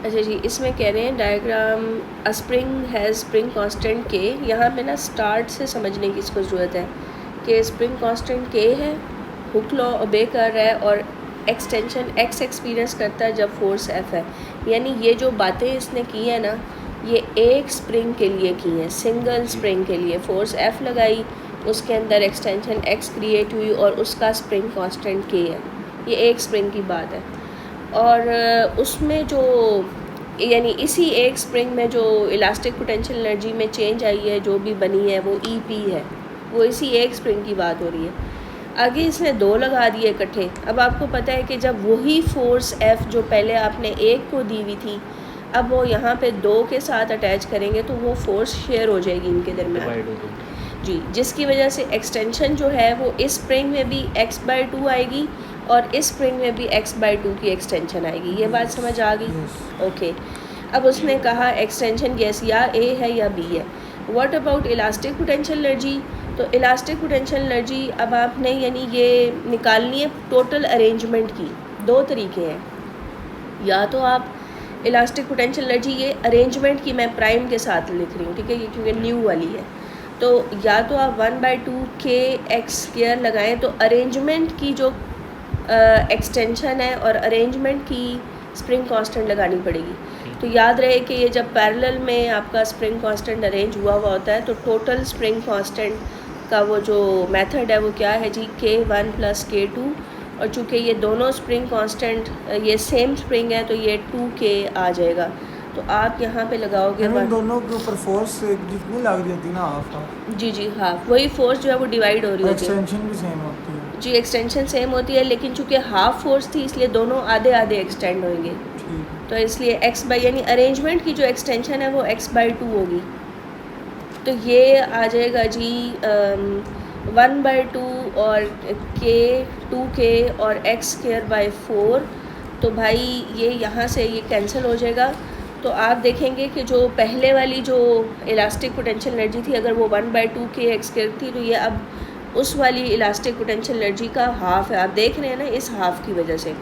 अच्छा जी, इसमें कह रहे हैं diagram a spring has spring constant के। यहाँ पे ना स्टार्ट से समझने की इसको ज़रूरत है कि स्प्रिंग कांस्टेंट के है, हुक लॉ ओबे कर रहा है और एक्सटेंशन एक्स एक्सपीरियंस करता है जब फोर्स एफ है। यानी ये जो बातें इसने की है ना, ये एक स्प्रिंग के लिए की हैं, सिंगल स्प्रिंग के लिए फोर्स एफ लगाई, उसके अंदर एक्सटेंशन एक्स क्रिएट हुई और उसका स्प्रिंग कांस्टेंट के है। ये एक स्प्रिंग की बात है। और उसमें जो यानी इसी एक स्प्रिंग में जो इलास्टिक पोटेंशियल एनर्जी में चेंज आई है, जो भी बनी है वो ई पी है, वो इसी एक स्प्रिंग की बात हो रही है। आगे इसने दो लगा दिए इकट्ठे। अब आपको पता है कि जब वही फोर्स एफ जो पहले आपने एक को दी हुई थी, अब वो यहाँ पे दो के साथ अटैच करेंगे तो वो फोर्स शेयर हो जाएगी इनके दरमियान जी, जिसकी वजह से एक्सटेंशन जो है वो इस स्प्रिंग में भी x/2 आएगी और इस स्प्रिंग में भी x/2 की एक्सटेंशन आएगी। ये बात समझ आ गई? ओके। अब उसने कहा एक्सटेंशन गैस या ए है या बी है। What about elastic potential energy? तो इलास्टिक पोटेंशियल एनर्जी अब आपने यानी ये निकालनी है टोटल अरेंजमेंट की। दो तरीके हैं, या तो आप इलास्टिक पोटेंशियल एनर्जी ये अरेंजमेंट की मैं प्राइम के साथ लिख रही हूँ, ठीक है, ये क्योंकि न्यू वाली है, तो या तो आप 1/2 के एक्स स्क्वायर लगाएं तो अरेंजमेंट की जो एक्सटेंशन है और अरेंजमेंट की स्प्रिंग कांस्टेंट लगानी पड़ेगी। तो याद रहे कि ये जब पैरेलल में आपका स्प्रिंग कांस्टेंट अरेंज हुआ होता है तो टोटल स्प्रिंग कांस्टेंट का वो जो मेथड है वो क्या है जी, K1 + K2। और चूँकि ये दोनों स्प्रिंग कांस्टेंट ये सेम स्प्रिंग है तो ये 2K आ जाएगा। तो आप यहाँ पे लगाओगे दोनों के ऊपर फोर्स जितनी लग रही होती ना हाफ। जी जी, हाफ वही फोर्स जो है वो डिवाइड हो रही होती है। एक्सटेंशन भी सेम होती है जी, एक्सटेंशन सेम होती है, लेकिन चूँकि हाफ फोर्स थी इसलिए दोनों आधे आधे एक्सटेंड होंगे। तो इसलिए यानी अरेंजमेंट की जो एक्सटेंशन है वो x/2 होगी। तो ये आ जाएगा जी 1/2 और k 2k और x²/4। तो भाई ये यहाँ से ये कैंसिल हो जाएगा। तो आप देखेंगे कि जो पहले वाली जो इलास्टिक पोटेंशियल एनर्जी थी, अगर वो 1/2 k x² थी, तो ये अब उस वाली इलास्टिक पोटेंशियल एनर्जी का हाफ है। आप देख रहे हैं ना, इस हाफ की वजह से।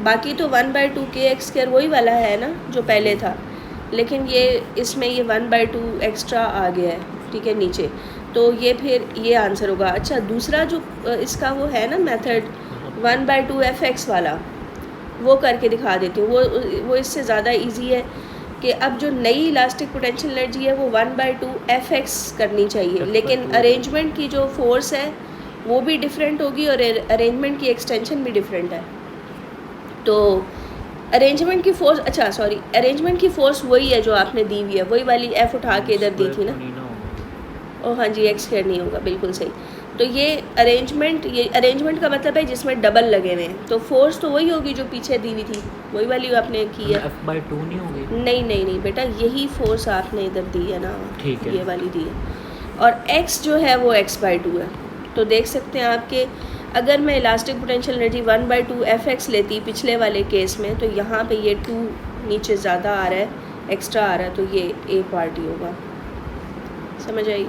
बाकी तो 1/2 k x² वही वाला है ना जो पहले था, लेकिन ये इसमें ये 1/2 एक्स्ट्रा आ गया है, ठीक है, नीचे। तो ये फिर ये आंसर होगा। अच्छा, दूसरा जो इसका वो है ना मेथड 1/2 fx वाला, वो करके दिखा देती हूँ। वो इससे ज़्यादा इजी है कि अब जो नई इलास्टिक पोटेंशियल एनर्जी है वो 1/2 fx करनी चाहिए, लेकिन अरेंजमेंट की जो फोर्स है वो भी डिफरेंट होगी और अरेंजमेंट की एक्सटेंशन भी डिफरेंट है। तो अरेंजमेंट की फोर्स, अच्छा सॉरी, अरेंजमेंट की फोर्स वही है जो आपने दी हुई है, वही वाली एफ उठा के इधर दी थी ना। ओ हाँ जी, x² नहीं होगा, बिल्कुल सही। तो ये अरेंजमेंट का मतलब है जिसमें डबल लगे हुए हैं, तो फोर्स तो वही होगी जो पीछे दी हुई थी, वही वाली आपने की है। f/2 नहीं होगी? नहीं नहीं नहीं बेटा, यही फोर्स आपने इधर दी है ना, ठीक है, ये वाली दी है। और x जो है वो x/2 है। तो देख सकते हैं आपके, अगर मैं इलास्टिक पोटेंशियल एनर्जी 1/2 fx लेती पिछले वाले केस में, तो यहाँ पे ये 2 नीचे ज़्यादा आ रहा है, एक्स्ट्रा आ रहा है, तो ये ए पार्ट ही होगा। समझ आई?